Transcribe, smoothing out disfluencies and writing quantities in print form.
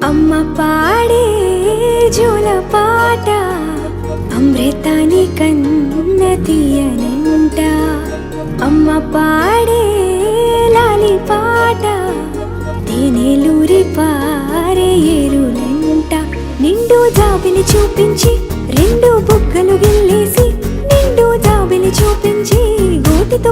అమ్మ పాడే జోల పాట అమృతాని కన్న తీయనంట. అమ్మ పాడే లాలి పాట తేనెలూరి పారే ఏరులంట. నిండు జాబిలి చూపించి రెండు బుగ్గలు గిల్లేసి, నిండు జాబిలి చూపించి గోటితో